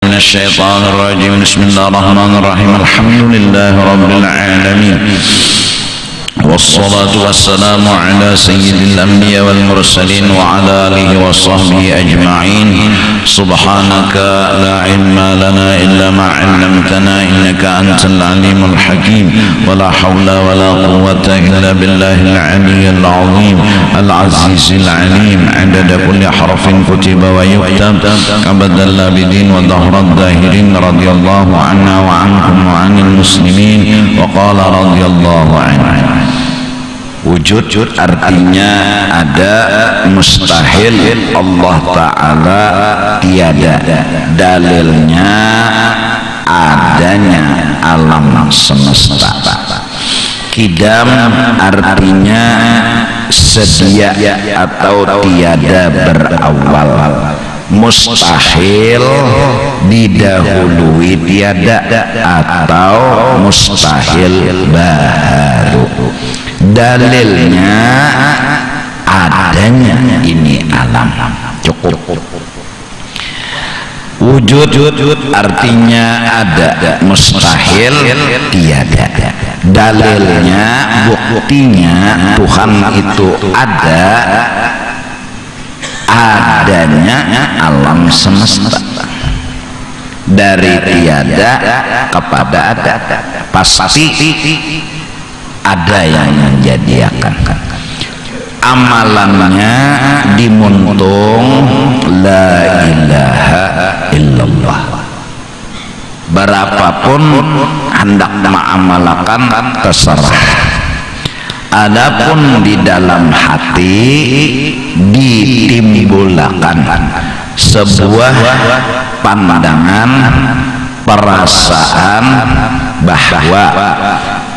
من الشيطان الرجيم. بسم الله الرحمن الرحيم. الحمد لله رب العالمين، والصلاة والسلام على سيد الأنبياء والمرسلين وعلى آله وصحبه أجمعين. سبحانك لا علم لنا إلا ما علمتنا إنك أنت العليم الحكيم، ولا حول ولا قوة إلا بالله العلي العظيم العزيز العليم. عدد كل حرف كتب ويكتب أبدا الآبدين وظهر الظاهرين. رضي الله عنا وعنكم وعن المسلمين. وقال رضي الله عنه. Wujud artinya ada, mustahil Allah Ta'ala tiada. Dalilnya adanya alam semesta. Kidam artinya sedia atau tiada berawal. Mustahil didahului tiada atau mustahil baru. Dalilnya adanya ini alam. Cukup. Wujud artinya ada, mustahil tiada. Dalilnya, buktinya Tuhan itu ada, adanya alam semesta. Dari tiada kepada ada, pasti ada yang menjadikan. Amalannya dimuntung la ilaha illallah. Berapapun hendak mengamalkan terserah. Adapun di dalam hati ditimbulkan sebuah pandangan, perasaan bahwa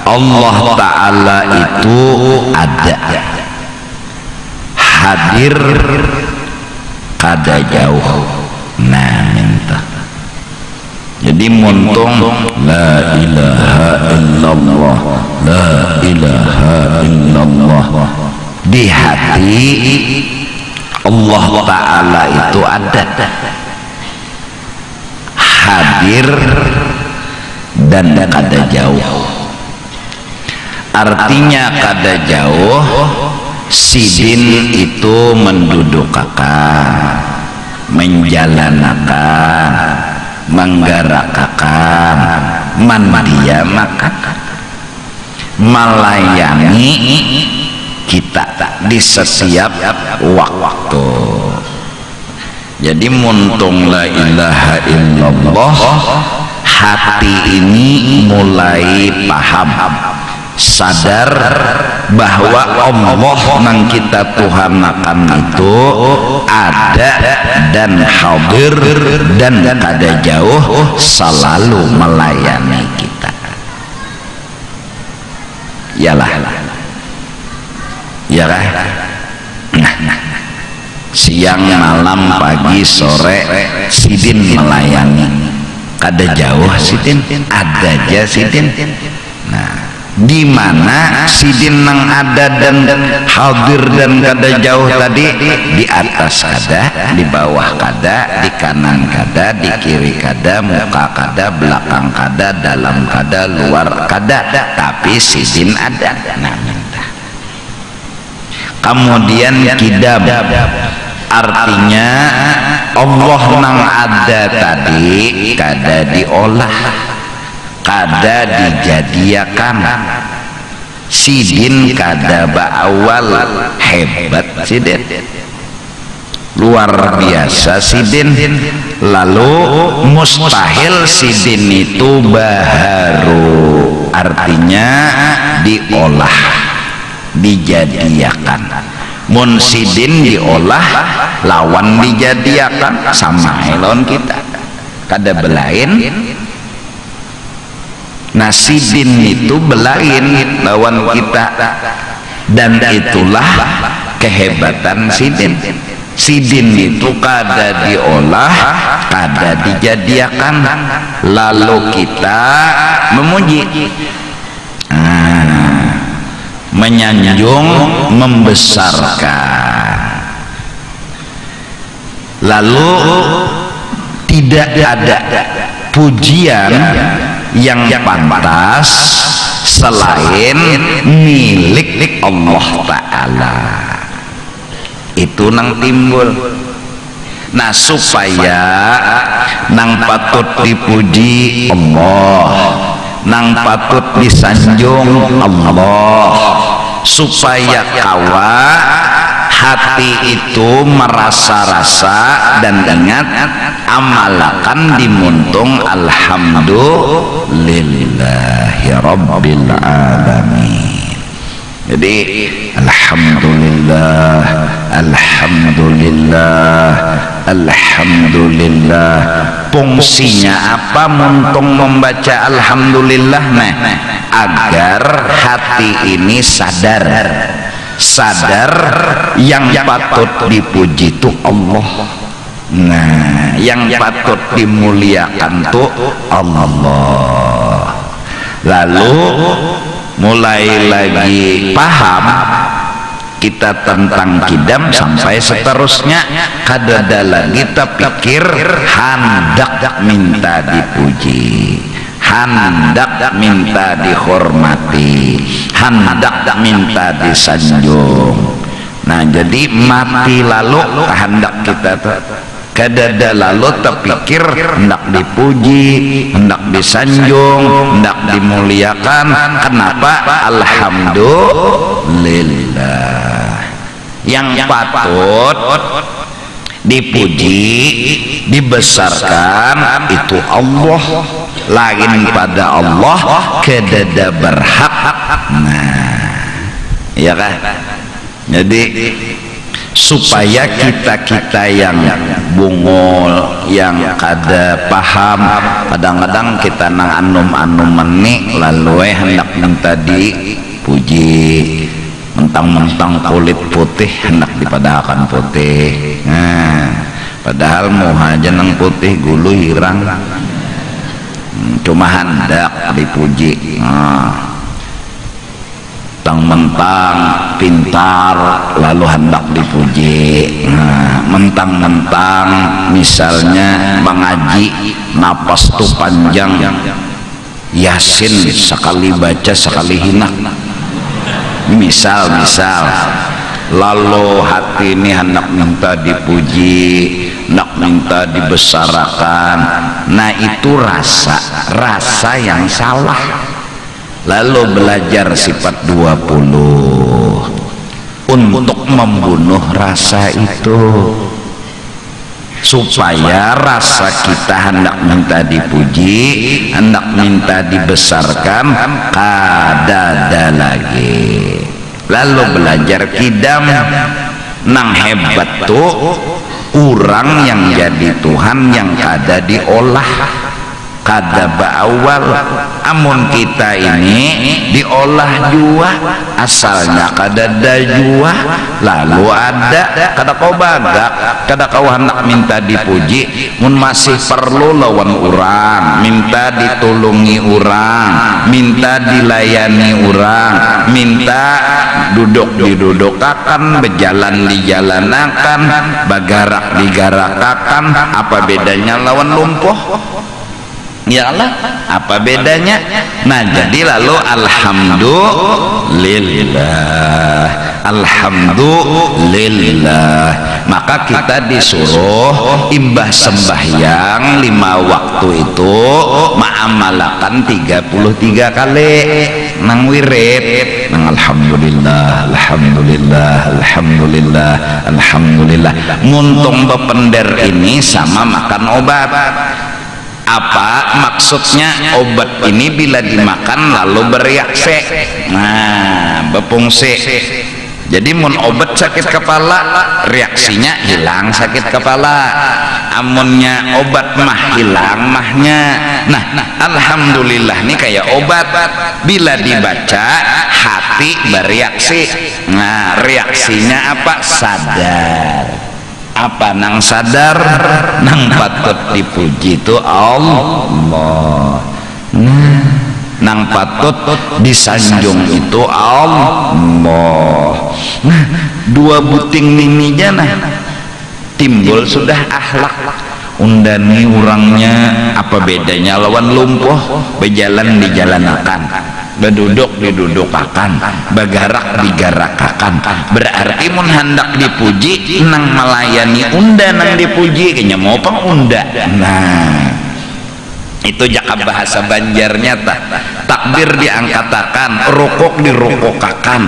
Allah Ta'ala itu ada, hadir kada jauh. Nah, minta. Jadi muntung la ilaha illallah, la ilaha illallah. Di hati Allah Ta'ala itu ada, hadir dan kada jauh. Artinya kada jauh, sidin itu mendudukakan, menjalanakan, menggerakkan, mendiamakan, melayani kita di setiap waktu. Jadi muntung la ilaha illallah, hati ini mulai paham, sadar bahwa Allah yang kita Tuhanakan itu ada dan hadir dan kada jauh, selalu melayani kita. Yalah, ya kan? Nah, siang, malam, pagi, sore, sidin melayani. Kada jauh sidin, ada aja sidin. Nah, di mana sidin nang ada dan hadir dan kada jauh tadi? Di atas kada, di bawah kada, di kanan kada, di kiri kada, muka kada, belakang kada, dalam kada, luar kada, tapi sidin ada. Nah, kemudian kidam artinya Allah nang ada tadi kada diolah, kada dijadiakan. Sidin kada ba'awal, hebat sidin, luar biasa sidin. Lalu mustahil sidin itu baharu, artinya diolah, dijadiakan. Mun sidin diolah lawan dijadiakan, sama lawan kita, kada belain. Nah, sidin itu belain lawan kita, dan itulah kehebatan sidin. Sidin itu kada diolah, kada dijadiakan, lalu kita memuji, menyanjung, membesarkan. Lalu tidak ada pujian yang pantas selain milik Allah Ta'ala. Itu nang timbul. Nah supaya nang patut dipuji Allah, nang patut disanjung Allah, supaya kawa hati itu merasa-rasa dan ingat amalkan dimuntung alhamdulillahi rabbil alamin. Jadi alhamdulillah, alhamdulillah, alhamdulillah. Fungsinya apa muntung membaca alhamdulillah? Nah, agar hati ini sadar yang patut dipuji itu Allah. Nah, yang patut dimuliakan tuh Allah. Lalu mulai lagi paham kita tentang kidam sampai seterusnya kadada lagi terpikir hendak minta dipuji, hendak minta dihormati, hendak minta disanjung. Nah jadi mati lalu hendak kita kadada lalu terpikir hendak dipuji, hendak disanjung, hendak dimuliakan. Kenapa? Alhamdulillah. Yang patut dipuji, dibesarkan itu Allah. Lain pada Allah kadada berhak. Nah, ya kan? Jadi supaya kita yang bungul, yang kada paham, kadang-kadang kita nang anum-anum menik lalu hendak minta dipuji, mentang-mentang kulit putih hendak dipadahkan putih. Nah, padahal mau aja nang putih gulu hirang, cuma hendak dipuji. Mentang-mentang pintar lalu hendak dipuji. Nah, mentang-mentang misalnya mengaji napas tuh panjang, Yasin sekali baca sekali hina, misal lalu hati ini hendak minta dipuji, hendak minta dibesarkan. Nah itu rasa yang salah. Lalu belajar sifat 20 untuk membunuh rasa itu, supaya rasa kita hendak minta dipuji, hendak minta dibesarkan kadada lagi. Lalu belajar kidam nang hebat tuh orang yang jadi Tuhan yang kada diolah, kada bawal. Amun kita ini diolah jua, asalnya kada ada jua, lalu ada kada kau bagak, kada kau hendak minta dipuji, mun masih perlu lawan orang, minta ditolongi orang, minta dilayani orang, minta duduk didudukakan, berjalan dijalanakan, bagarak digarakakan. Apa bedanya lawan lumpuh? Ya Allah, apa bedanya? Nah jadi lalu alhamdulillah, alhamdulillah. Maka kita disuruh imbah sembahyang 5 waktu itu ma'amalakan 33 kali nang wirid, nang alhamdulillah, alhamdulillah, alhamdulillah, alhamdulillah. Muntung bepender ini sama makan obat. Apa maksudnya? Obat ini bila dimakan lalu bereaksi, nah berfungsi. Jadi mun obat sakit kepala, reaksinya hilang sakit kepala. Amunnya obat mah hilang mahnya. Nah alhamdulillah nih kayak obat, bila dibaca hati bereaksi. Nah reaksinya apa? Sadar. Apa nang sadar? Nang patut dipuji itu Allah. Nah nang patut disanjung itu Allah. Nah 2 buting nini jana timbul sudah akhlak. undani orangnya apa bedanya lawan lumpuh, berjalan dijalanakan, berduduk didudukakan, bergerak digarakakan. Berarti mun hendak dipuji nang melayani unda nang dipuji kayaknya mau pengunda. Nah itu jaka bahasa Banjarnya takbir diangkatakan, rukuk dirukukakan,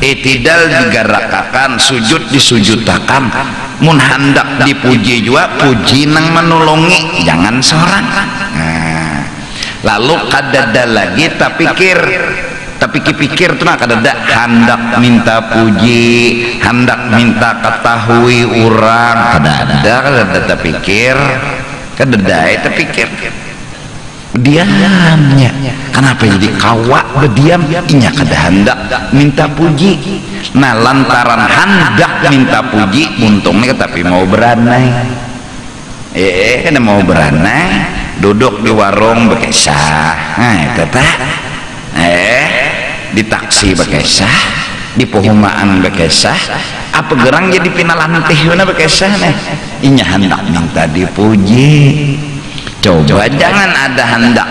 itidal digarakakan, sujud disujutakan. Mun hendak dipuji juga puji nang menolongi, jangan seorang. Nah, lalu kadada lagi tak pikir tuh nak kadada hendak minta puji, hendak minta ketahui orang, kadada pikir, kadada pikir diamnya. Kenapa jadi kawak berdiam? Inya kada hendak minta puji. Nah lantaran hendak minta puji untungnya tapi mau beranai. Kada mau beranai, duduk di warung bekesah. Nah itu di taksi bekesah, di perumahan bekesah, apa gerang jadi pinalantih mana bekesah nih. Inya hendak minta dipuji. Coba jangan ada hendak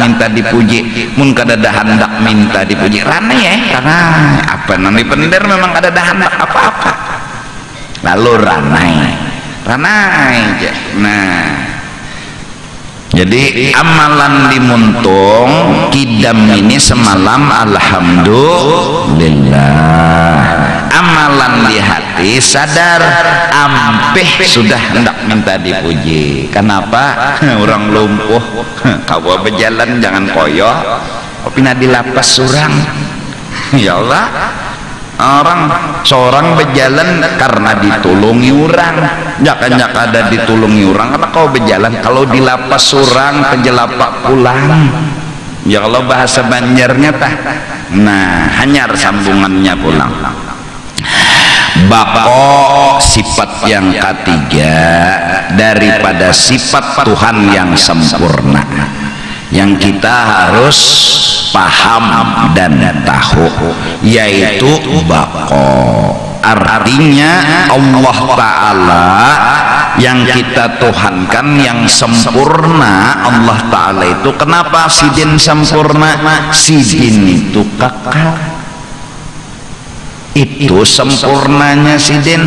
minta dipuji. Mun kada ada hendak minta dipuji rana ya, karena apa nanti pender memang kada ada hendak apa-apa lalu ranai aja. Nah jadi amalan dimuntung kidam ini semalam alhamdulillah. Amalan di hati sadar ampih sudah hendak minta dipuji. Kenapa? Orang lumpuh kau berjalan jangan koyo opina di lapas surang. Ya Allah, orang seorang berjalan karena ditulungi orang, jangan ada ditulungi orang karena kau berjalan. Kalau di lapas surang penjelapak pulang. Ya Allah bahasa Banjarnya nah hanyar sambungannya pulang. Bako sifat yang ketiga daripada sifat Tuhan yang sempurna yang kita harus paham dan tahu, yaitu bako. Artinya Allah Ta'ala yang kita tuhankan yang sempurna. Allah Ta'ala itu kenapa sidin sempurna? Sidin itu kekal. Itu sempurnanya sidin.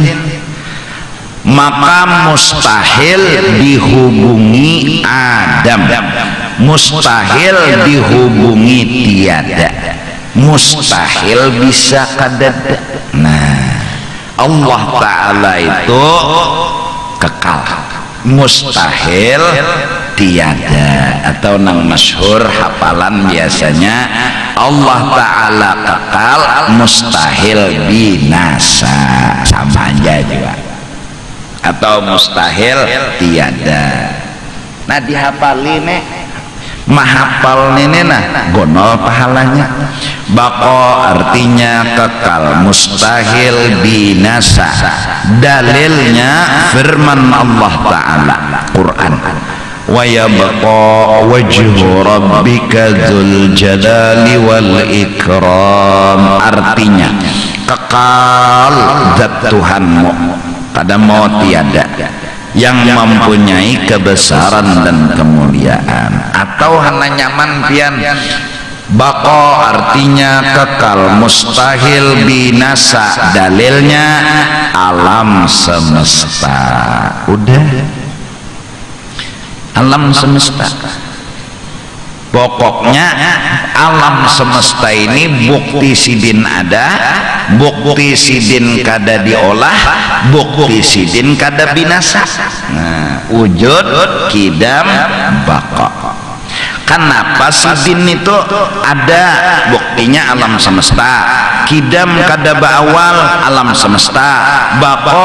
Maka mustahil dihubungi Adam, mustahil dihubungi tiada, mustahil bisa kadada. Nah Allah Ta'ala itu kekal, mustahil tiada, atau nang masyhur hafalan biasanya Allah Ta'ala kekal, mustahil binasa, sama aja juga, atau mustahil tiada. Nah dihafali nih, mahapal ini nah gonol pahalanya. Bako artinya kekal, mustahil binasa. Dalilnya firman Allah Ta'ala Quran, wa yabqa wajhu rabbika dzul jalali wal ikram. Artinya kekal zat Tuhanmu, kada mau tiada, yang mempunyai kebesaran dan kemuliaan. Atau hanya nyaman pian. Bako artinya kekal, mustahil binasa. Dalilnya alam semesta. Udah, alam semesta. Pokoknya alam semesta ini bukti sidin ada, bukti sidin kada diolah, bukti sidin kada binasa. Nah, wujud, kidam, bako. Kenapa sidin itu ada buktinya alam semesta, kidam kada beawal alam semesta, bako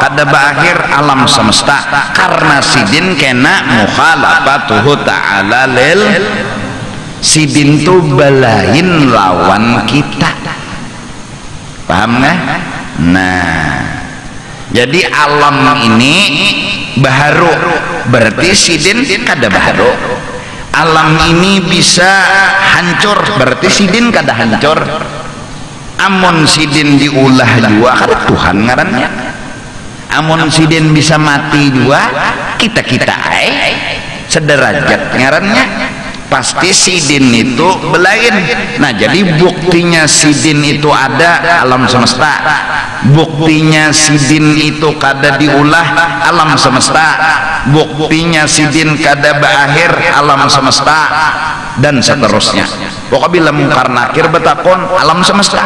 kada berakhir alam semesta. Karena sidin kena mukhalafatuhu ta'ala lil, sidin itu balain lawan kita, paham nggak? Nah jadi alam ini baharu, berarti sidin kada baharu. Alam ini bisa hancur, berarti sidin kada hancur. Amun sidin diulah juga kada Tuhan ngarannya. Amun sidin bisa mati juga, kita sederajat ngarannya. Pasti sidin itu belain. Nah, jadi buktinya sidin itu ada alam semesta, buktinya sidin itu kada diulah alam semesta, buktinya sidin kada berakhir alam semesta, dan seterusnya. Pokoknya bila mungkar nakir betakon alam semesta.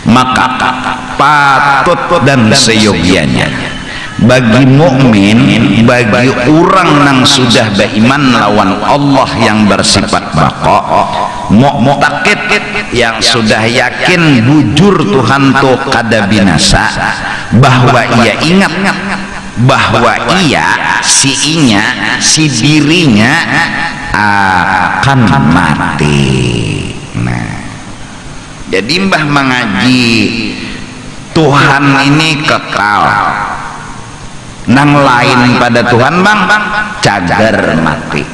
Maka patut dan seyogianya bagi mukmin, bagi orang yang sudah beriman lawan Allah yang bersifat baqa, mu'taqid yang sudah yakin bujur Tuhan tu kada binasa, bahwa ia ingat bahwa ia si dirinya akan mati. Nah, jadi mbah mengaji Tuhan ini kekal, nang lain pada Tuhan bang cagar mati.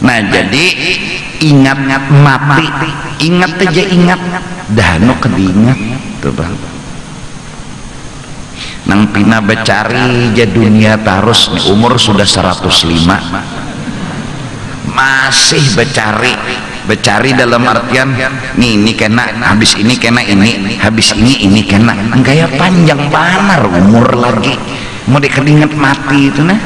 Nah, jadi ingat mati, ingat aja ingat dah no kedingat tuh bang. Nang pina becari ja dunia tarus, umur sudah 105 masih becari dalam artian ini kena, habis ini kena ini, habis ini kena, gaya panjang banar umur lagi mau dikeringat mati itu nah.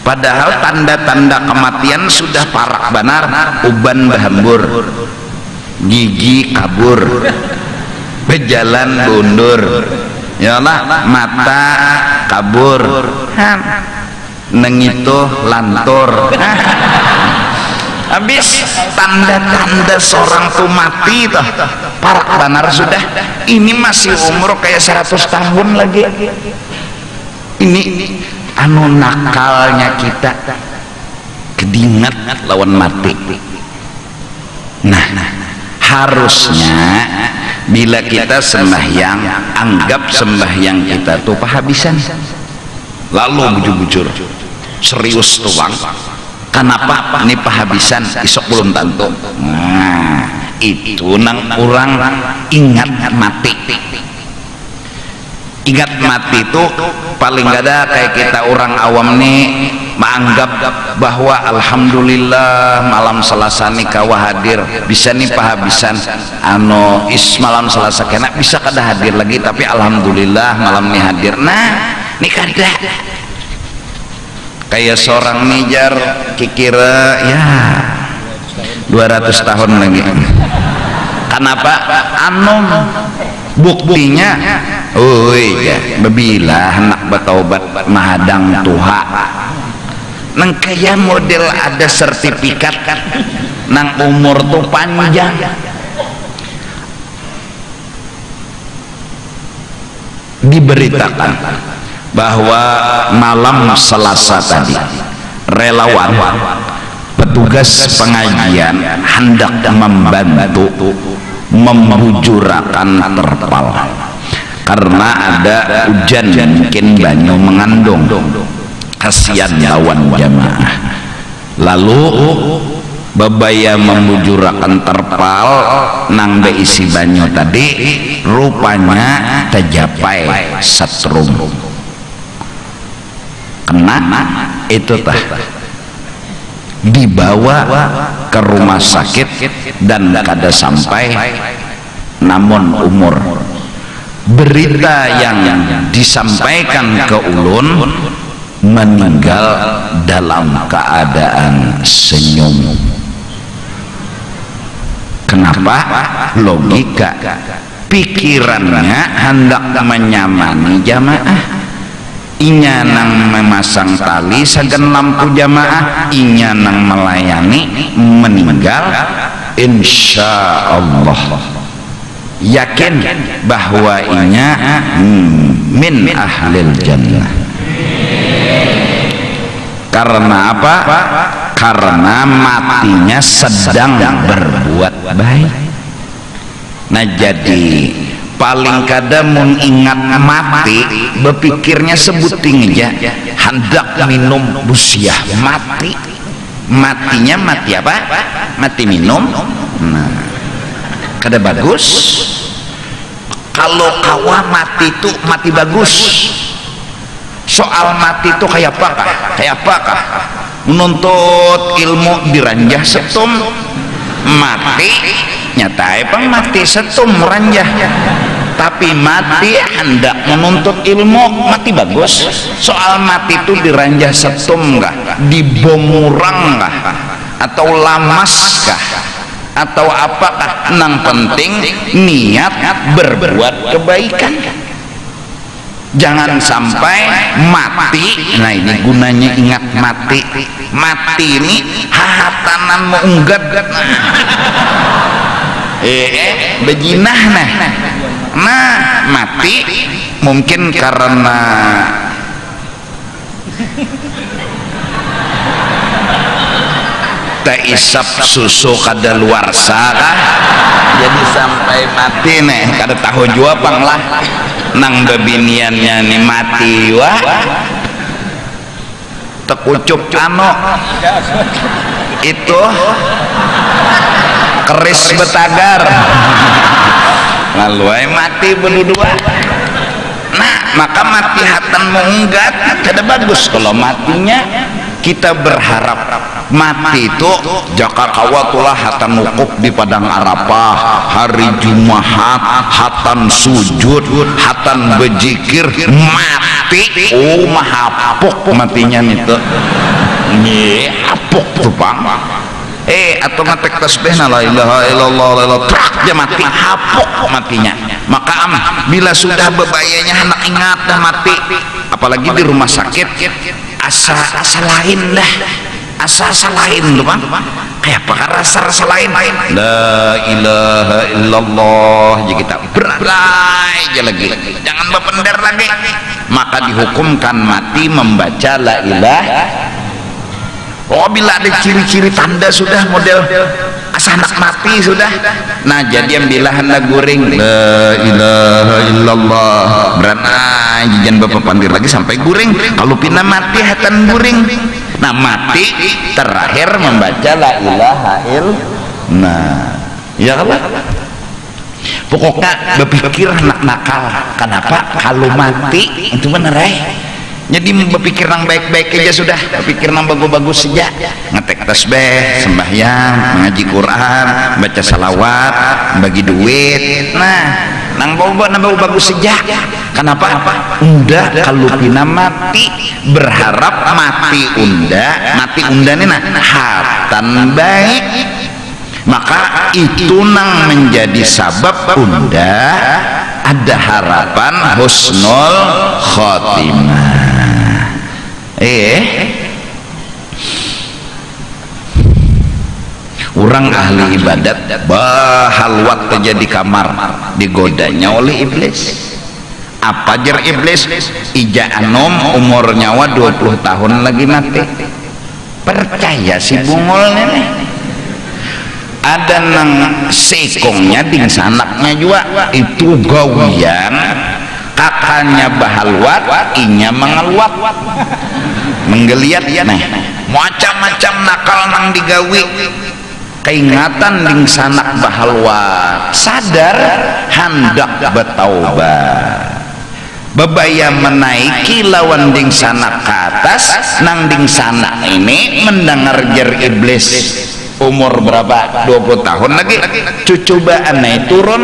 Padahal tanda-tanda kematian sudah parah banar, uban bahambur, gigi kabur, berjalan bundur, ya Allah, mata kabur, neng itu lantur. Habis tanda-tanda seorang tuh mati tuh parah banar sudah. Ini masih umur kayak 100 tahun lagi. Ini anu nakalnya kita kedingat lawan mati. Nah, harusnya bila kita sembahyang, anggap sembahyang kita tuh pahabisan, lalu bujur-bujur serius tuh bang. Kenapa ini pahabisan isok belum tentu. Nah, itu nang orang ingat mati. Ingat mati itu paling gak ada kayak kita orang awam nih menganggap bahwa alhamdulillah malam Selasa nih kawa hadir, bisa nih pahabisan anu malam Selasa kena bisa kada hadir lagi, tapi alhamdulillah malam nih hadir. Nah, nih kada kayak seorang nijar kikira ya 200 tahun lagi. Kenapa? Anu buktinya bebilah anak bertaubat mahadang Tuhan nang kaya model ada sertifikat nang umur tuh panjang. Diberitakan bahwa malam Selasa tadi relawan petugas pengajian hendak membantu membujurakan terpal karena ada hujan mungkin banyu mengandung, kasihan lawan jamaah. Lalu babaya membujurakan terpal nang beisi banyu tadi rupanya tercapai setrum kena itu tah dibawa ke rumah sakit dan kada sampai, namun umur berita yang disampaikan ke ulun meninggal dalam keadaan senyum. Kenapa? Logika pikirannya hendak menyamani jamaah, inya nang memasang tali sagan lampu jamaah, inya nang melayani, meninggal insya Allah yakin bahwa inya min ahlil jannah. Karena apa? Karena matinya sedang berbuat baik. Nah, jadi paling kada mun ingat mati berpikirnya sebuting aja hendak minum busiah mati. Matinya mati apa? Mati minum. Nah, kada bagus. kalau kawa mati itu mati bagus. Soal mati itu kayak apakah menuntut ilmu diranjah setum mati nyata pang mati setum ranjah, tapi mati hendak menuntut ilmu mati bagus. Soal mati itu diranjah setum kah, dibomurang kah, atau lamas kah, atau apakah, nang penting niat berbuat kebaikan. Jangan sampai mati. Nah ini gunanya ingat mati. Mati ini hahatanan meunggat bejinah nah mati mungkin karena tak isap susu kadaluarsa kah, jadi sampai mati nih kada tahu jua pang lah nang bebiniannya nih mati wah tekucup itu keris betagar lalu mati berdua. Nah maka mati hatan mengunggat kada bagus. Kalau matinya kita berharap mati itu jaka kawatulah hatan wukuf di padang Arafah, hari Jumat hatan sujud, hatan bejikir, mati mahapuk matinya itu apuk tuh bang. Atau ngatek tasbih la ilaha illallah trak dia mati hapuk matinya. Maka bila sudah bebayanya hendak ingat dah mati, apalagi di rumah sakit, asa lain dah, asa lain tuh bang. Kayak apa rasa lain, la ilaha illallah jadi kita berai aja lagi, jangan berpendar lagi. Maka dihukumkan mati membaca la ilaha. Oh bila ada ciri-ciri tanda sudah model asa anak mati sudah. Nah jadi yang bila hendak guring la ilaha illallah berana jangan bapak pandir lagi sampai guring. Kalau pina mati hatan guring. Nah mati terakhir membaca la ilaha illallah. Nah ya kan pokoknya berpikir anak nakal. Kenapa kalau mati itu bener jadi berpikir nang baik-baik aja sudah, berpikir nang bagus-bagus saja, ngetek tasbih, sembahyang, mengaji Quran, baca salawat, bagi duit. Nah nang bau bagus saja. Kenapa? Unda kalau pina mati berharap mati unda ini nah hatan baik, maka itu nang menjadi sabab unda ada harapan husnul khotimah. Orang ahli ibadat bahalwat aja di kamar digodanya oleh iblis. Apa jar iblis? Ija anom umur nyawa 20 tahun lagi mati. Percaya si bungol nenek. Ada nang sekongnya ding sanaknya juga itu gawian kakaknya bahalwat inya mengeluat menggeliat nah macam-macam nakal nang digawi keingatan ding sanak bahalwat sadar hendak bertaubat bebaya menaiki lawan ding sanak ke atas nang ding sanak ini mendengar jer iblis umur berapa 20 tahun lagi cucu baanai turun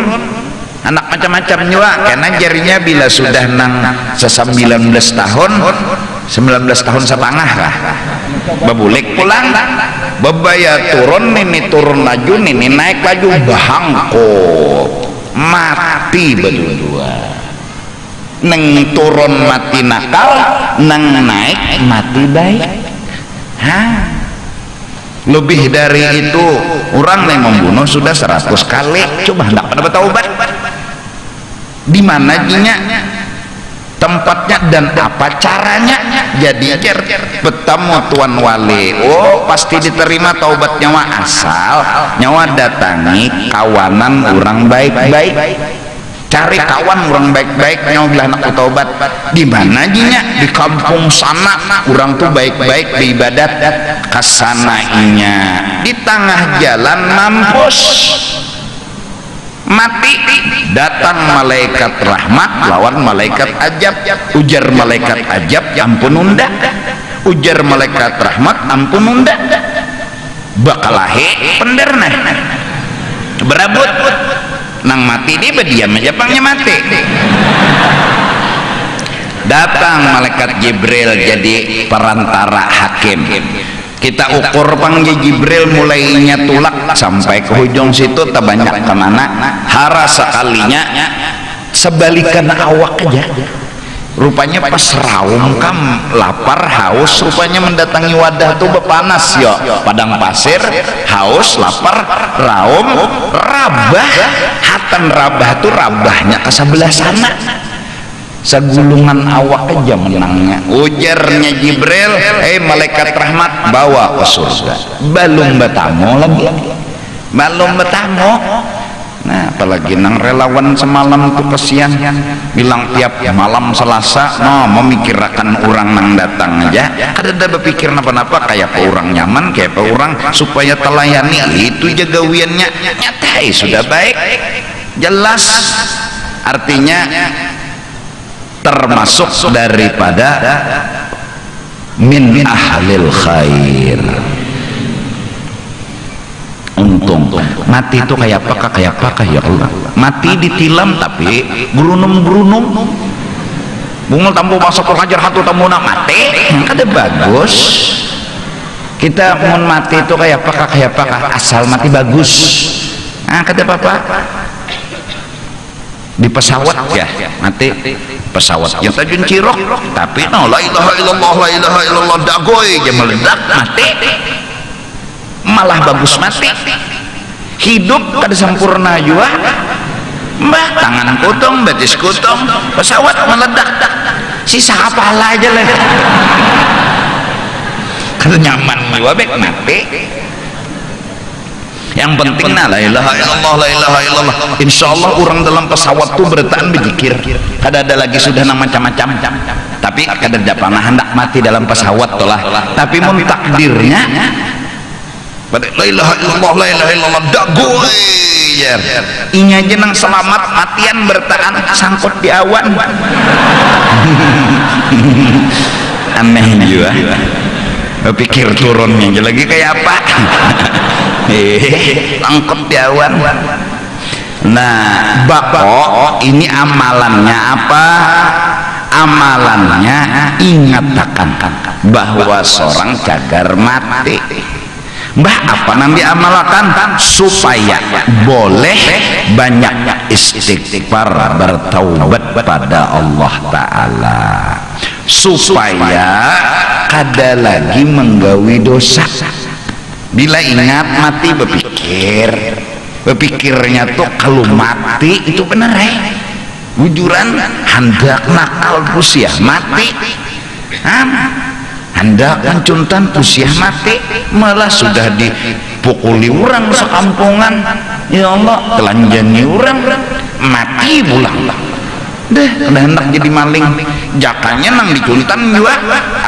anak macam-macam juga karena jarinya bila sudah nang 19 tahun 19 tahun setengah lah babulik pulang bebaya turun ini turun laju ini naik laju bahangkot mati berdua neng turun mati nakal neng naik mati baik. Lebih dari itu orang yang membunuh sudah 100 kali coba hendak pada bertaubat. Di mana jinya tempatnya dan apa caranya? Jadi bertemu tuan wali pasti diterima taubat nyawa asal nyawa datangi kawanan orang baik-baik. Cari kawan orang baik-baik nyawa bilah nak taubat. Di mana jinya? Di kampung sana orang tuh baik-baik beribadat kasanainya di tengah jalan mampus mati datang malaikat rahmat lawan malaikat ajab. Ujar malaikat ajab, ampun unda. Ujar malaikat rahmat, ampun unda. Bakalahe penderna berabut nang mati dia berdiam aja pangnya mati. Datang malaikat Jibril jadi perantara hakim. Kita ukur panggil Jibril mulainya tulak sampai ke ujung situ tak banyak kemana. Hara sekalinya sebalikan awak aja. Rupanya pas raum kam lapar haus, rupanya mendatangi wadah tuh bepanas yo. Padang pasir, haus, lapar, raum, rabah. Hatan rabah tuh rabahnya ke sebelah sana. Segulungan awak aja menangnya. Ujarnya Jibril, malaikat rahmat, bawa ke surga. Belum bertamu lagi, belum bertamu. Nah, apalagi nang relawan semalam tuh kesian, bilang tiap malam Selasa memikirkan orang nang datang aja. Kada berpikir napa-napa, kayak pe orang nyaman, kayak pe orang supaya telayani. Itu jagawiannya nyatai sudah baik, jelas. Artinya termasuk daripada min ahlil khair. Untung mati itu kayak apakah ya Allah. Mati ditilam tapi berunum bungul tampu masuk ke hajar hatu tamu nak mati kada bagus. Kita mau mati itu kayak apakah asal mati bagus. Nah kada apa-apa. Di pesawat ya mati pesawat yang tajun cirok tapi no la ilaha illallah dagoy dia meledak mati malah bagus mati. Hidup kada sempurna juga mbah tangan kutung betis kutung pesawat meledak sisa kepala aja lah kada nyaman juga bek mati. Yang penting la ilaha illallah. Insyaallah orang dalam pesawat tuh bertahan berzikir. Kada ada lagi sudah nang macam-macam. Tapi kada pernah hendak mati dalam pesawat tolah. Tapi mun takdirnya la ilaha illallah dagoy. Inya aja nang selamat matian bertahan sangkut di awan. Aneh juga. Pikir turunnya lagi kayak apa? Angkut di awan. Nah, bako ini amalannya apa? Amalannya ingatkan bahwa seorang cagar mati. Mbah apa nanti amalkan supaya boleh banyak istighfar bertaubat pada Allah Ta'ala, supaya kada lagi menggawi dosa. Bila ingat mati berpikirnya tuh kalau mati itu benar wujuran hendak nakal usia mati, hendak mencuntan usia mati, malah sudah dipukuli orang sekampungan. Ya Allah telanjangi orang mati pulang deh, udah hendak jadi maling. Jakanya nang dicuntan juga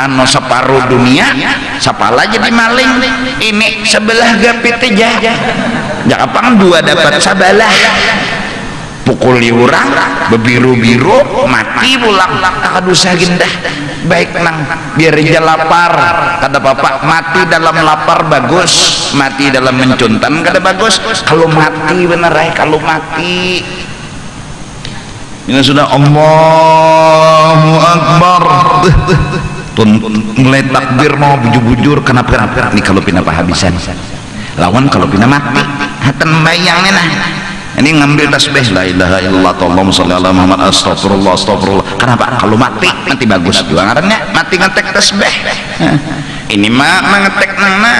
anu separuh dunia sapala jadi maling. Ini sebelah gapit aja jakapang dua dapat sabalah, pukuli orang bebiru-biru mati pulang. Tak usah gindah baik nang biar aja lapar kada apa-apa. Mati dalam lapar bagus, mati dalam mencuntan kada bagus. Kalau mati bener kalau mati ini sudah Allahu Akbar mulai takbir mau bujur-bujur kenapa ini kalau pina habisan lawan kalau pina mati hatan bayangnya nah ini ngambil tasbih la ilaha illallah Allahumma sholli ala Muhammad astagfirullah kenapa kalau mati nanti bagus juga ngarannya mati ngetek tasbih. Ini mah ngetek nana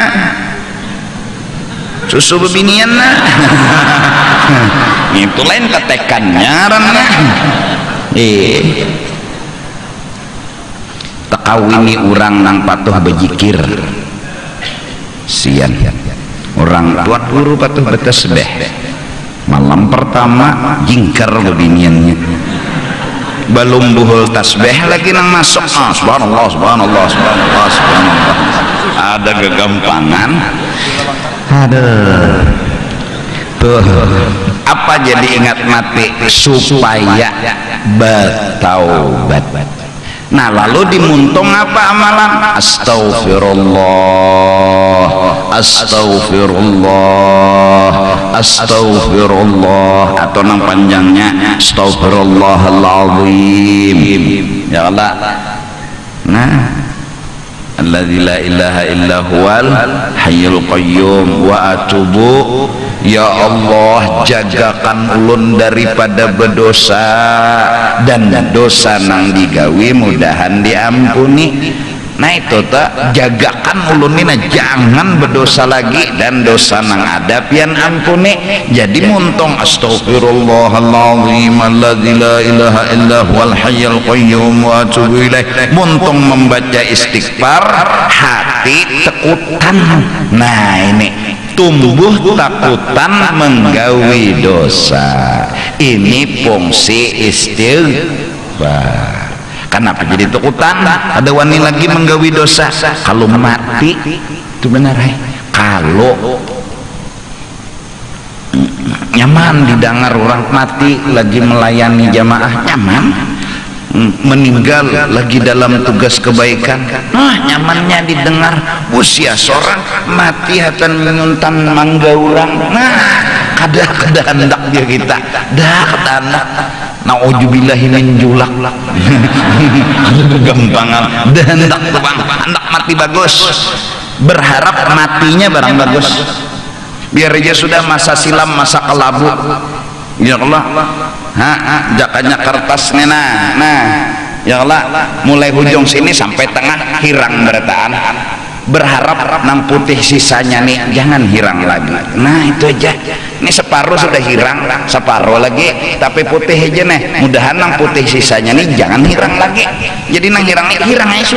susu bebinian nah itu lain ketekannya ranah tekawini orang nang patuh bejikir sian orang tuan guru patuh betasbeh malam pertama jingkar bebiniannya belum buhul tasbih lagi nang masuk subhanallah ada kegampangan ada tuh Apa jadi ingat mati? Supaya bertaubat. Nah, lalu dimuntung apa amalan? Astaghfirullah, astaghfirullah, astaghfirullah, atau nang panjangnya astaghfirullahaladzim. Ya Allah. Nah, alladzi la ilaha illa huwal hayyul qayyum wa atubu. Ya Allah, jagakan ulun daripada berdosa, dan dosa nang digawi mudahan diampuni. Nah itu tak, jagakan ulun ini jangan berdosa lagi, dan dosa nang ada pian ampuni. Jadi muntung astaghfirullahaladzim alladzi la ilaha illa huwal hayyul qayyum wa atubu ilaih. Muntung membaca istighfar, hati tekutan. Nah ini tumbuh takutan menggawi dosa. Ini fungsi istighfar. Kenapa jadi takutan? Ada wani lagi menggawi dosa. Kalau mati itu benar, kalau nyaman didengar orang mati lagi melayani jamaah, nyaman. Meninggal lagi dalam tugas kebaikan, nyamannya didengar. Usia seorang mati hatan menyuntan mangga orang. Nah, kada hendak dia kita dah kada hendak. Nauzubillahi min julak. Gampangan dah hendak tuh bang, hendak mati bagus, berharap matinya barang bagus, biar aja sudah masa silam masa kelabu. Ya Allah, jakanya kertasnya nah ya Allah, mulai ujung sini sampai tengah hirang bertaan, berharap nang putih sisanya nih jangan hirang lagi. Nah itu aja, ini separuh sudah hirang, separuh lagi tapi putih aja nih, mudahan nang putih sisanya nih jangan hirang lagi. Jadi nang hirang aja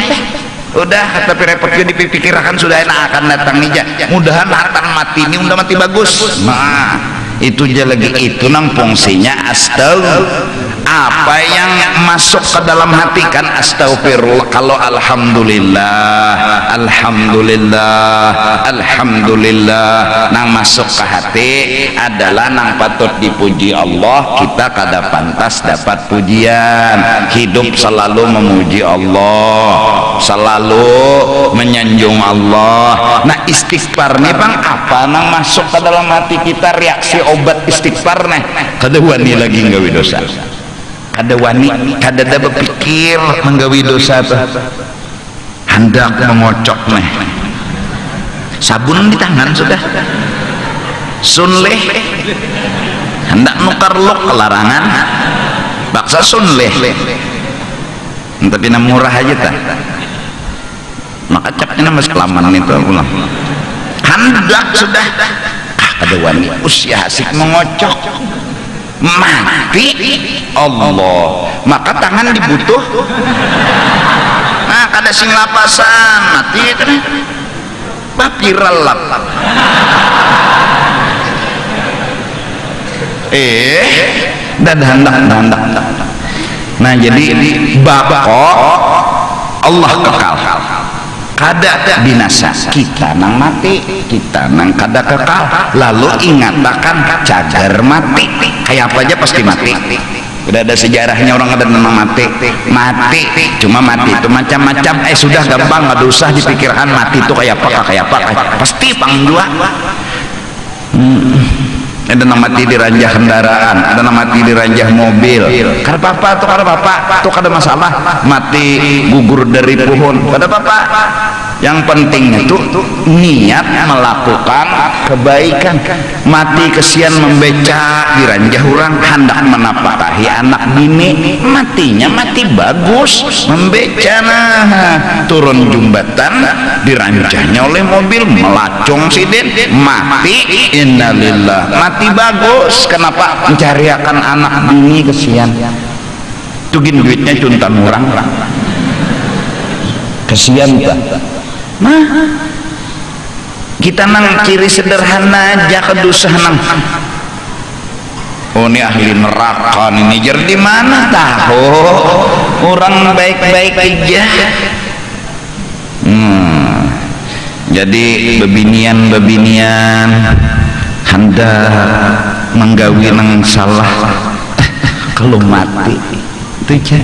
sudah, tapi repotnya dipikirkan sudah enak akan datang nih, mudahan akan mati ini udah mati bagus. Nah itu aja lagi, itu nang fungsinya astaghfirullah. Apa yang masuk ke dalam hati kan astaghfirullah. Kalau alhamdulillah, alhamdulillah, alhamdulillah nang masuk ke hati adalah nang patut dipuji Allah. Kita kada pantas dapat pujian. Hidup selalu memuji Allah, selalu menyanjung Allah. Nah istighfar nih bang, apa nang masuk ke dalam hati kita, reaksi obat istighfar nih. Kada wani lagi nggawi dosa, kada wani, kada ada berpikir menggawi dosa tuh, hendak mengocok nih. Sabun di tangan sudah, sunleh, hendak nukar luk kelarangan, baksa sunleh, tapi nama murah aja tak. Maka capnya mas kelamaan itu ulang. Hendak sudah, ada wani usia asik mengocok, mati Allah, maka tangan dibutuh. Nah kada sing lapasan mati kan papiralap. Dan hendak. Nah jadi bako Allah kekal, kada binasa. Kita nang mati, kita nang kada kekal. Lalu ingatakan cagar mati, kayak apa aja pasti mati. Udah ada sejarahnya orang ada memang mati. Cuma mati itu macam-macam. Sudah gampang, nggak usah dipikirkan mati itu kayak apa. Pasti pangdua. Ada nama mati di ranjah kendaraan, ada nama mati di ranjah mobil. Kada apa-apa tuh kada masalah. Mati gugur dari pohon, kada apa-apa. Yang pentingnya tuh niat melakukan kebaikan. Mati kesian membeca di ranjah orang, hendak menapakahi anak bini, matinya mati bagus membeca. Nah turun jembatan di ranjahnya oleh mobil, melacung sidin, mati. Innalillah, mati bagus. Kenapa? Mencariakan anak bini kesian, tugin duitnya cuntan orang kesian tak. Nah kita nang ciri sederhana aja kedusah nang, oh ini ahli neraka ini jer di mana tahu orang baik-baik aja. Jadi bebinian hendak menggawi nang salah kalau mati itu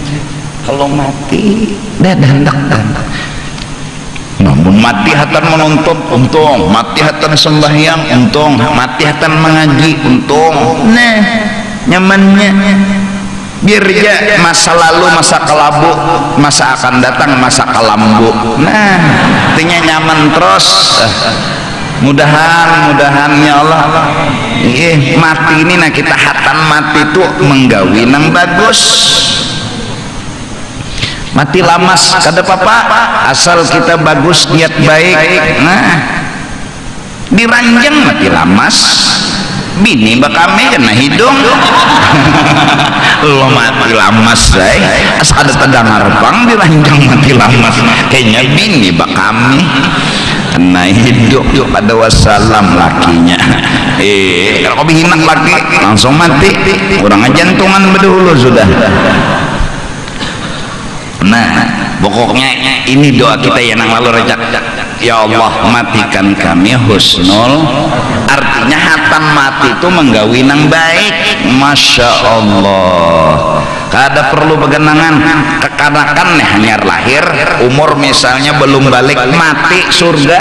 kalau mati dan namun mati hatan menuntut untung, mati hatan sembahyang untung, mati hatan mengaji untung. Nah nyamannya biar ya masa lalu, masa kelabu, masa akan datang, masa kelambu. Nah artinya nyaman terus. Mudahan ya Allah mati ini nah kita hatan mati itu menggawi nang bagus. Mati lamas kada apa-apa asal kita bagus niat baik. Nah diranjang mati lamas bini bakame kena hidung lo mati lamas asal ada tendang harpang diranjang mati lamas kayaknya bini bakame kena hidung pada wassalam lakinya kalau bihinak laki langsung mati orang jantungan berdahulu sudah. Nah pokoknya ini doa kita ya nang lalu rejak ya Allah matikan kami husnul, artinya hatan mati itu menggawi nang baik. Masya Allah kada perlu begenangan kekanakan nih hanyar lahir umur misalnya belum balik mati surga,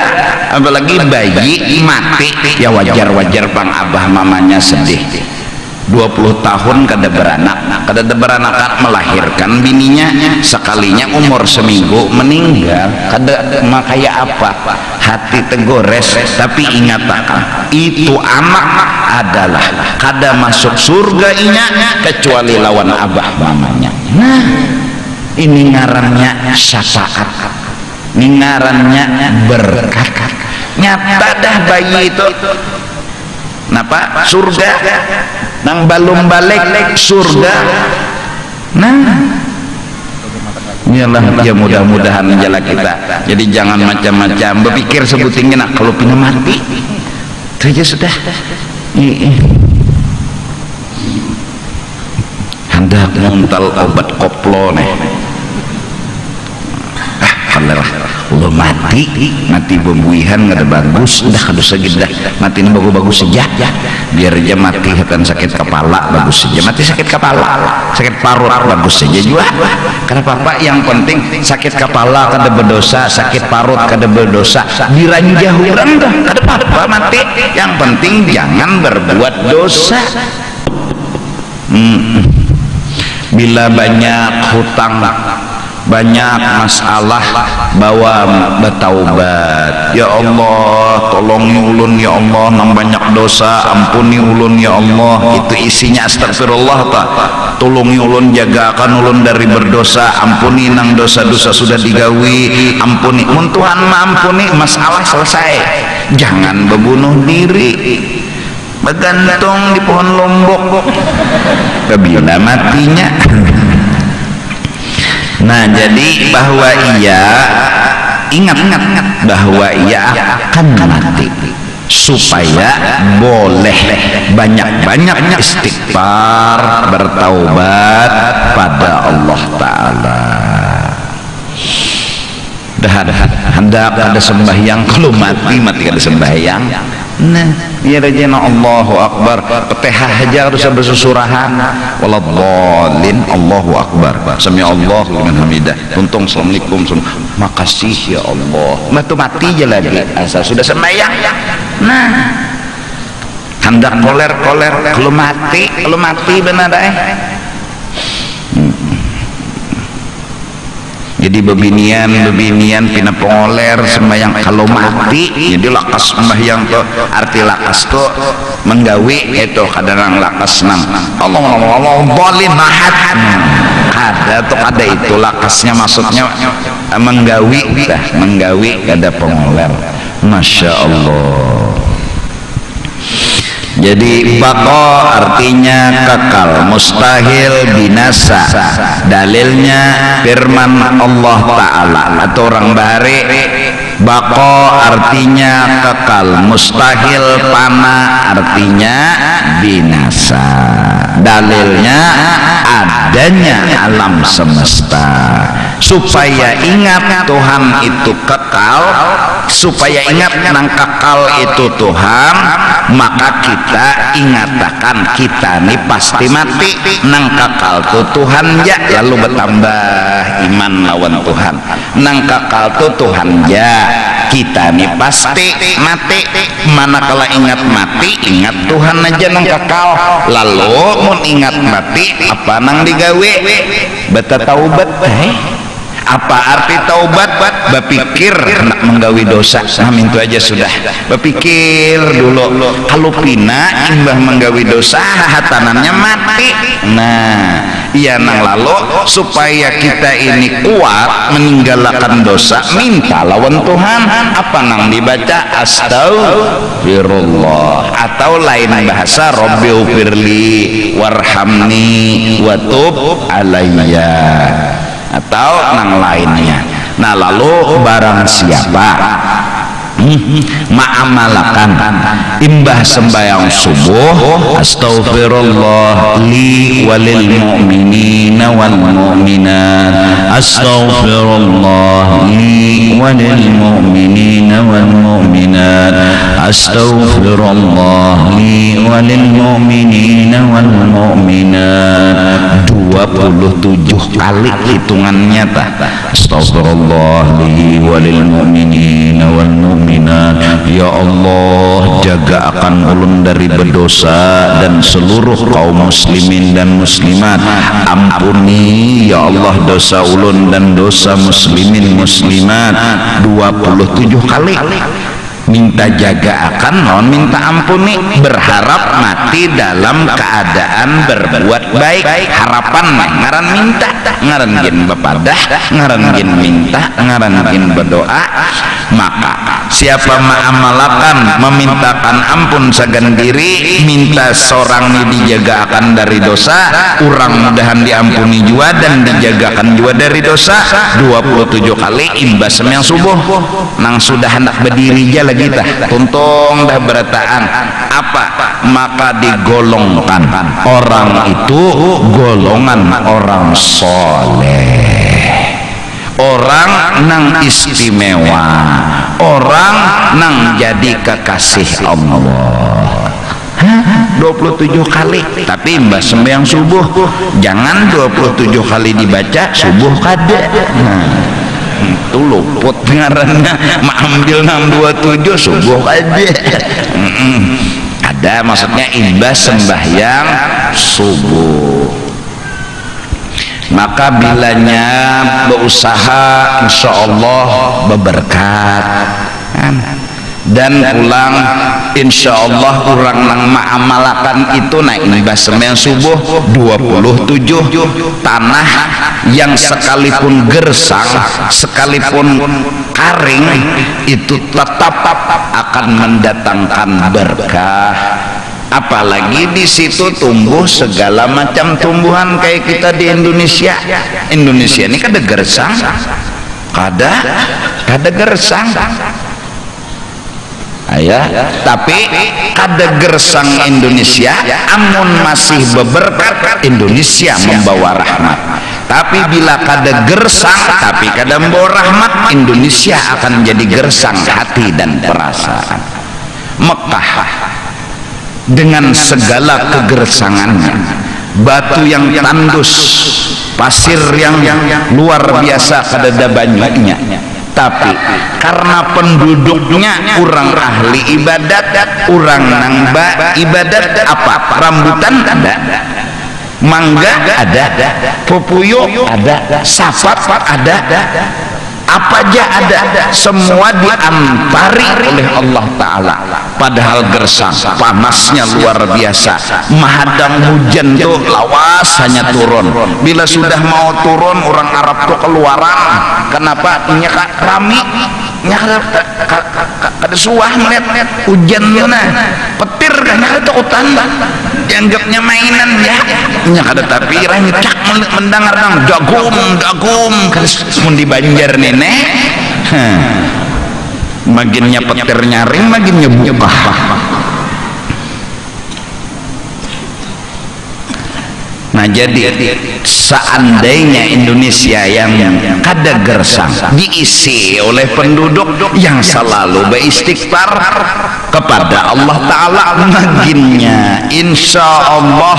apalagi bayi mati ya wajar bang abah mamanya sedih. 20 tahun kada beranak melahirkan bininya, sekalinya umur seminggu meninggal, kada makaya apa hati tegores. Tapi ingat itu anak adalah kada masuk surga inya kecuali lawan abah mamanya. Nah ini ngarannya syafaat, ini ngarannya berkat. Nyata dah bayi itu napa surga nang balum balik surga. Nah iyalah ya mudah-mudahan jala kita. Jadi jangan macam-macam berpikir sebutingnya nak kalau pina mati itu aja sudah. Hendak nguntal obat koplo nih lo mati bumbuihan nggak ada bagus udah kada segidah mati ini bagus saja biar aja mati hatan sakit kepala bagus saja, mati sakit kepala sakit parut bagus saja juga karena apa yang penting sakit kepala kada berdosa, sakit parut kada berdosa, diranjah orang dah kada apa-apa mati, yang penting jangan berbuat dosa. Bila banyak hutang, banyak masalah, bawa bertaubat. Ya Allah tolongi ulun ya Allah, nang banyak dosa ampuni ulun ya Allah. Itu isinya astagfirullah tak. Tolongi ulun, jagakan ulun dari berdosa, ampuni nang dosa-dosa sudah digawi, ampuni mun Tuhan maampuni masalah selesai. Jangan berbunuh diri, bergantung di pohon lombok bila matinya. Nah jadi bahwa ia ingat bahwa ia akan mati, supaya boleh banyak-banyak istighfar, bertaubat pada Allah Ta'ala. Hendak ada sembahyang, kalau mati kada sembahyang. Nah ya rajana Allahu Akbar, petehah aja harus bersusurahan waladhdallin, Allahu Akbar, sami Allahu liman hamidah, untung assalamualaikum, makasih ya Allah, mati aja lagi asal sudah sembahyang. Nah hendak koler kalau mati benar jadi bebinian pina pengoler sembahyang kalau mati. Jadi lakas sembahyang tuh arti lakas tuh menggawi itu kadang lakas nang Allah boleh mahat ada itu lakasnya, maksudnya menggawi kada pengoler. Masya Allah. Jadi bako artinya kekal, mustahil binasa. Dalilnya firman Allah Ta'ala atau orang bahari, bako artinya kekal, mustahil pana artinya binasa. dalilnya adanya alam semesta. Supaya ingat Tuhan itu kekal, supaya ingat nang kekal itu Tuhan, maka kita ingatakan kita nih pasti mati. Nang kekal tuh Tuhan ya, lalu bertambah iman lawan Tuhan. Nang kekal tuh Tuhan ya, kita nih pasti mati. Manakala ingat mati, ingat Tuhan aja nang kekal. Lalu mun ingat mati, apa nang digawe? Beta taubat. Apa arti taubat? Bapikir hendak menggawi dosa, nah itu aja sudah. Bapikir dulu, kalau pina imbah menggawi dosa hatanannya mati. Nah iya nang lalu supaya kita ini kuat meninggalkan dosa, minta lawan Tuhan. Apa nang dibaca? Astagfirullah, atau lain bahasa Rabbighfirli warhamni watub alayya, atau nang lainnya. Nah lalu barang siapa ma'amalakan imbah sembahyang subuh, astaghfirullah li walil mu'minina wal mu'minat, astaghfirullah li walil mu'minina wal mu'minat, astaghfirullah li walil mu'minina wal mu'minat. 27 kali hitungannya tak. Astaghfirullah li walil mu'minina wal mu'minat. Ya Allah, jaga akan ulun dari berdosa dan seluruh kaum muslimin dan muslimat. Ampuni ya Allah dosa ulun dan dosa muslimin muslimat. 27 kali minta jaga akan, non minta ampuni, berharap mati dalam keadaan berbuat baik. Harapan ngaran minta, ngaran jin bepadah, ngaran jin minta, ngaran jin berdoa. Maka siapa ma'amalakan, memintakan ampun sagan diri, minta seorang ini dijagakan dari dosa, urang mudahan diampuni jua dan dijagakan jua dari dosa. 27 kali imbas sembahyang subuh. Nang sudah hendak berdiri aja lagi tah, tuntung dah berataan apa, maka digolongkan orang itu golongan orang soleh, orang nang istimewa, orang nang jadi kekasih Allah. 27 kali, tapi mbah sembahyang subuh jangan 27 kali dibaca subuh kada. Itu luput ngarannya, ambil 627 subuh aja. Ada maksudnya imbas sembahyang subuh. Maka bilanya berusaha insyaallah berberkat dan pulang insyaallah orang nang ma'amalakan itu naik imbas sembahyang subuh 27 tanah yang sekalipun gersang sekalipun karing itu tetap akan mendatangkan berkah. Apalagi di situ tumbuh segala macam tumbuhan kayak kita di Indonesia. Indonesia ini kada gersang, kada gersang. Ayah, tapi kada gersang Indonesia, amun masih beberkat Indonesia membawa rahmat. Tapi bila kada gersang, tapi kada membawa rahmat, Indonesia akan jadi gersang hati dan perasaan. Mekah dengan segala kegersangannya, batu yang tandus, pasir yang luar biasa kada ada banyaknya, tapi karena penduduknya orang ahli ibadat, orang nangba ibadat, apa rambutan ada, mangga ada, pepuyuh ada, sapat ada, apa aja ada, semua diantari oleh Allah Ta'ala. Padahal gersang, panasnya luar biasa, mahadang hujan tuh lawas hanya turun. Bila sudah mau turun orang Arab tuh keluaran. Kenapa? Nyaka rami, nyaka ada suah ngeliat hujan mana petir kan, nyaka takutan dianggapnya mainan ya, nyaka ada tapi rancak mendengar dagum mun di Banjar nenek maginnya petir nyaring maginnya buka. Nah jadi seandainya Indonesia yang kada gersang diisi oleh penduduk yang selalu beristighfar kepada Allah Ta'ala, maginnya insya Allah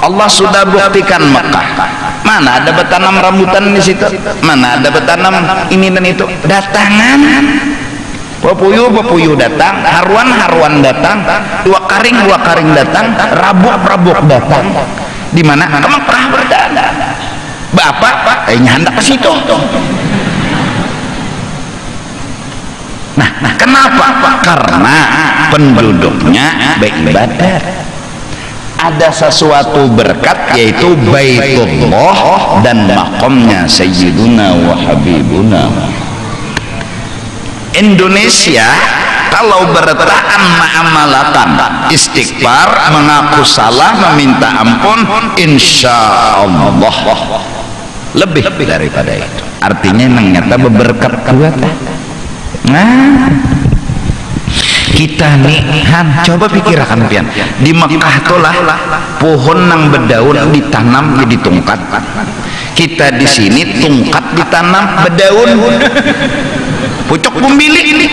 Allah sudah buktikan Mekah. Mana ada bertanam rambutan di situ, mana ada bertanam ini dan itu, datangan pepuyu datang, haruan datang, dua karing datang, rabuk datang. Di mana? Ke Mekah berdana. Bapak hendak ke situ. Nah, kenapa? Karena penduduknya beribadat. Ada sesuatu berkat, yaitu Baitullah dan makamnya Sayyiduna wa Habibuna. Indonesia kalau bertahan ma'amalakan istighfar, mengaku salah, meminta ampun, insya Allah lebih daripada itu. Artinya ternyata berberkat kuat. Nah, kita nih coba pikirkan pian, di Mekah tolah pohon nang berdaun ditanam jadi tungkat. Kita di sini tungkat ditanam berdaun, pucuk bumbili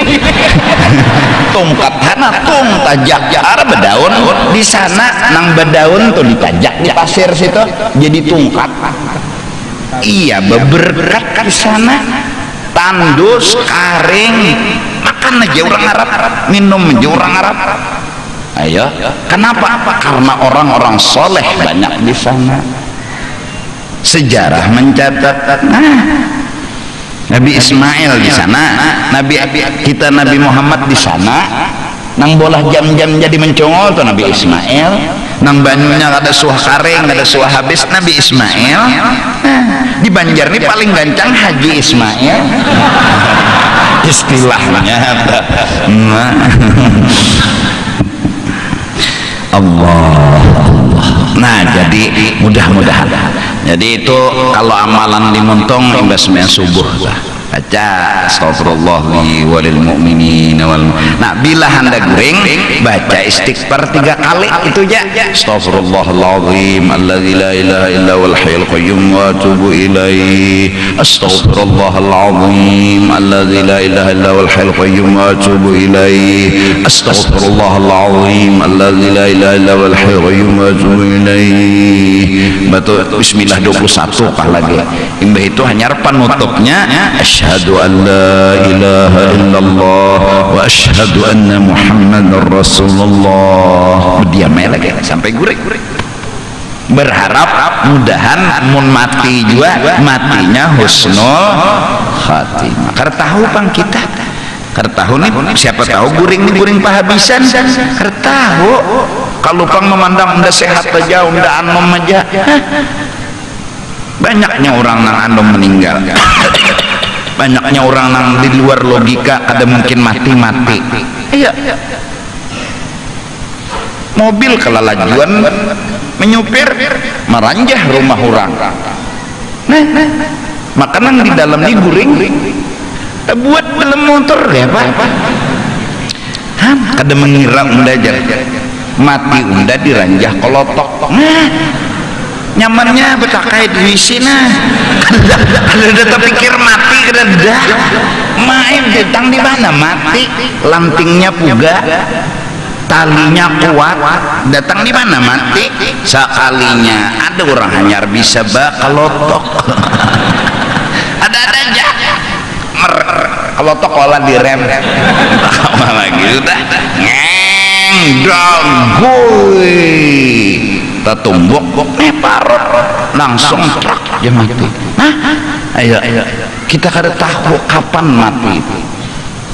tungkat hana tung tajak arah berdaun. Di sana nang berdaun tuh ditajak di pasir situ jadi tungkat. Iya, berberkat di sana, tandus karing, makan aja orang Arab, minum aja orang Arab. Ayo, kenapa? Karena orang-orang soleh banyak di sana. Sejarah mencatat, Nabi Ismail di sana, Nabi Muhammad di sana, nang bolah jam-jam jadi mencongol tuh Nabi Ismail, nang banyunya ada suah karing, ada suah habis Nabi Ismail. Di Banjar ini paling gancang Haji Ismail. Istilahnya. Allah. Nah, jadi mudah-mudahan. Jadi itu kalau amalan dimuntung imbas subuh baca astagfirullah li walil mu'minin wal. Nah, bila hendak guring baca istighfar 3 kali itu aja. Astaghfirullahaladzim alladzi la ilaha illa huwal hayyul qayyum wa atubu ilaihi. Astaghfirullahaladzim alladzi la ilaha illa huwal hayyul qayyum wa atubu ilaihi. Astaghfirullahaladzim alladzi la ilaha illa huwal hayyul qayyum wa atubu ilaihi. Batu bismillah 21 kah lagi. Imbah itu hanya penutupnya asyhadu an la ilaha illallah wa asyhadu anna muhammadar rasulullah. Diam lagi sampai gurik. Berharap mudahan mun mati juga matinya husnul khatimah. Kartahu pang kita, kartahu nih siapa tahu guring pahabisan, kartahu kalau pang memandang udah sehat aja, udah anom aja. Banyaknya orang nang anom meninggal. Banyaknya orang nang di luar logika ada mungkin mati. Iya. Mobil kelalajuan menyupir meranjah rumah orang. Nah, makanan di dalam ini guring. Buat dalam motor ya Pak. Kada mengira unda aja. Mati unda diranjah kolotok. Nah, nyamannya betakai di sini. Kalau udah terpikir mati kada main datang di mana mati, lantingnya puga, talinya kuat, datang di mana mati. Sekalinya ada orang hanyar bisa bakalotok. Ada aja kalotok olah direm lagi udah ngeng tertumbuk parot langsung truk dia mati. Nah, ayo kita kada tahu kapan mati itu.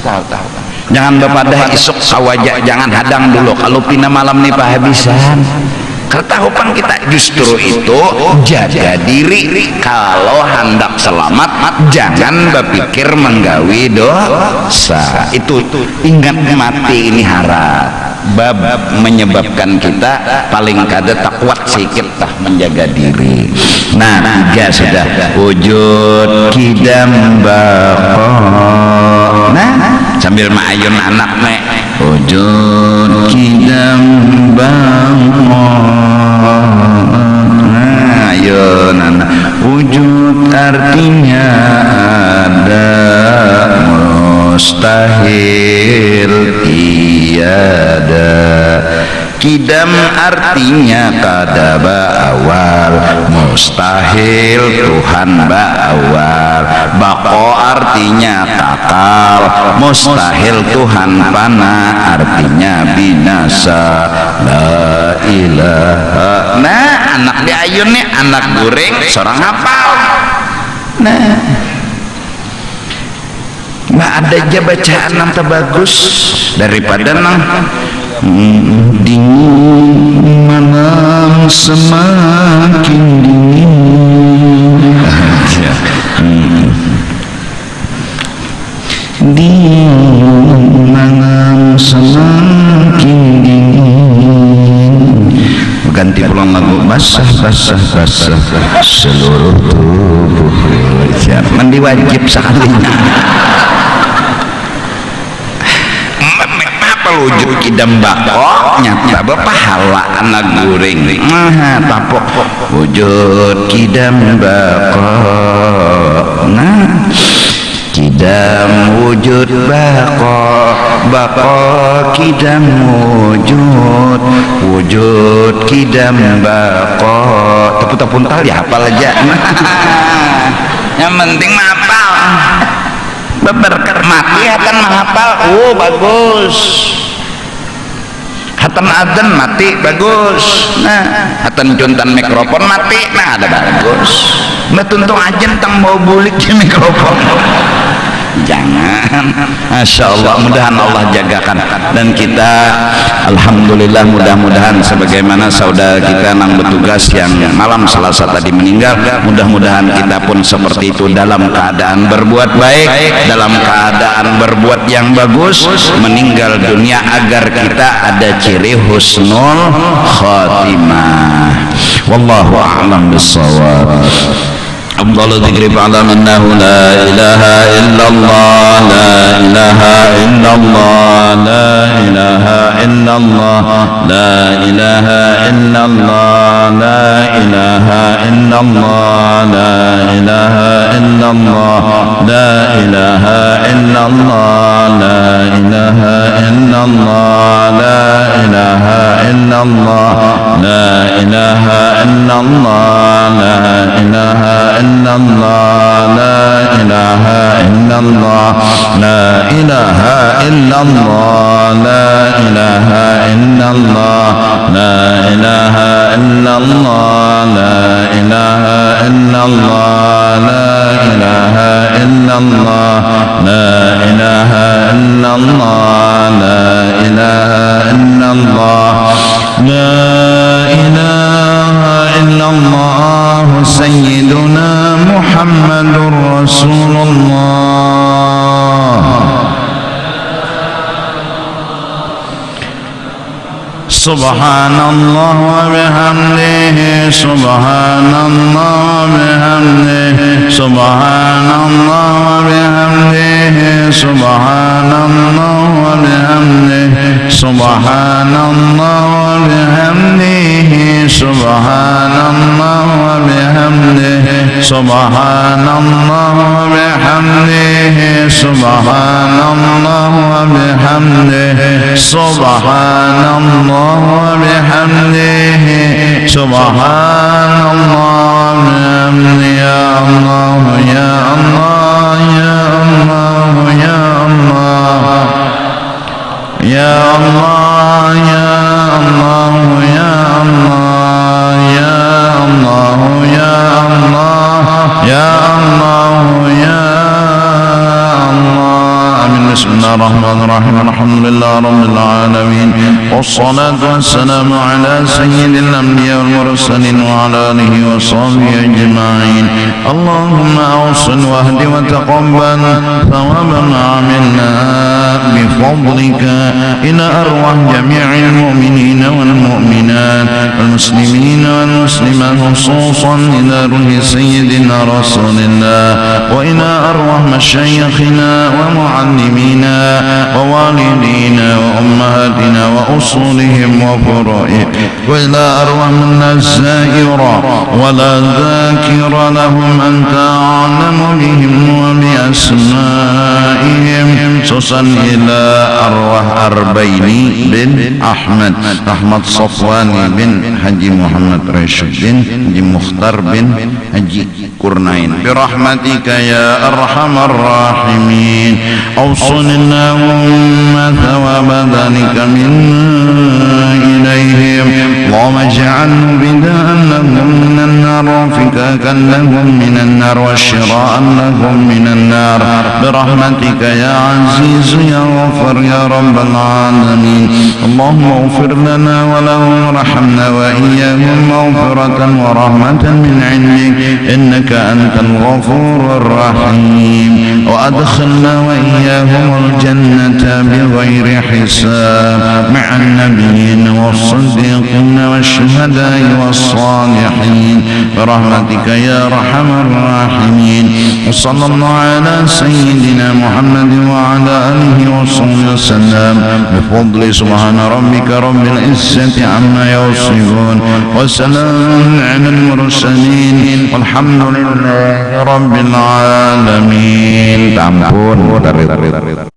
Tahu. Jangan bepadah isuk sawajak, jangan hadang dulu kalau pina malam nih pahabisan. Tahu pang kita justru itu jaga diri. Kalau hendak selamat jangan berpikir menggawi dosa. Itu ingat mati ini harat. Bab menyebabkan kita paling kada tak kuat sedikit tah menjaga diri. Nah, 3 sudah wujud kidam baqa. Nah, sambil maayun anak nek wujud kidam baqa. kebetulan wujud artinya ada, mustahil tiada. Kidam artinya kadaba awal, mustahil Tuhan awal. Bako artinya kakal, mustahil Tuhan fana, artinya binasa. La ilaha. Nah, anak di ayun nih, anak goreng seorang hafal. Nah, nggak ada aja bacaan yang terbagus daripada nang dingin malam semakin dingin, dingin malam semakin dingin. Ganti pulang lagu basah basah basah seluruh tubuh. Mandi wajib sekalinya. Wujud kidam bako nyata berpahala anak goreng. Nah, tapok wujud kidam bako. Nah, kidam wujud bako, bako kidam wujud, wujud kidam bako. Tepuk-tepuk tal ya hafal aja. Nah, yang penting hafal. Berkat mati akan menghafal. Oh bagus. Hatan adzan mati bagus. Nah, hatan juntan mikrofon mati. Nah, ada bagus. Mbak tuntung aja tentang mau bulik di mikrofon. Jangan. Masya Allah, mudahan Allah jagakan. Dan kita alhamdulillah, mudah-mudahan sebagaimana saudara kita yang bertugas yang malam Selasa tadi meninggal, mudah-mudahan kita pun seperti itu, dalam keadaan berbuat baik, dalam keadaan berbuat yang bagus, meninggal dunia agar kita ada ciri husnul khatimah. Wallahu a'lam bissawab. أفضل ذكر فاعلم أنه لا إله إلا الله، لا إله إلا الله، لا إله إلا الله، لا إله إلا الله، لا إله إلا الله، لا إله إلا الله، لا إله إلا الله، لا إله إلا الله، لا إله إلا الله، لا إله إلا الله، لا إله إلا الله، لا إله إلا الله، لا إله إلا الله، لا إله إلا الله، لا إله إلا الله، لا إله إلا الله، لا إله إلا الله، لا إله إلا الله، لا إله إلا الله، لا إله إلا الله سيدنا محمد رسول الله. سبحان الله وبحمده، سبحان الله وبحمده، سبحان الله وبحمده، سبحان الله وبحمده، سبحان الله وبحمده، سبحان الله وبحمده، سبحان الله وبحمده، سبحان الله وبحمده، سبحان الله وبحمده، سبحان الله وبحمده. يا الله يا الله يا الله يا الله يا الله يا الله يا الله يا الله يا الله يا الله يا الله. آمين. بسم الله الرحمن الرحيم. الحمد لله رب العالمين، والصلاة والسلام على سيد الأنبياء والمرسلين وعلى آله وصحبه أجمعين. اللهم أوصل واهد وتقبل ثواب ما عملنا بفضلك إلى أرواح جميع المؤمنين والمؤمنات والمسلمين والمسلمات خصوصا إلى روح سيدنا رسول الله وإلى أرواح مشايخنا ومعلمينا ووالدينا وأمهاتنا وأصولهم وفروعهم وإلى أرواح من الزائر ولا ذاكر لهم أنت أعلم بهم وبأسمائهم خصوصا إلى أرواح أربيني بن أحمد صفواني بن حجي محمد رشيد بن حجي مختار بن حجي كرنين برحمتك يا أرحم الراحمين أوصل اللهم ثواب ذلك منا إليهم اللهم اجعله بداء لهم من النار وفكاكا لهم من النار وشراء لهم من النار برحمتك يا عزيز يا غفر يا رب العالمين اللهم اغفر لنا ولهم ورحمنا وإياهم مغفرة ورحمة من عندك إنك أنت الغفور الرحيم وأدخلنا وإياهم الجنة بغير حساب مع النبيين والصديقين والشهداء والصالحين برحمتك يا أرحم الراحمين وصلى الله على سيدنا محمد وعلى آله وصحبه وسلم بفضل سبحان ربك رب العزة عما يصفون وسلام على المرسلين والحمد لله رب العالمين. Ampun.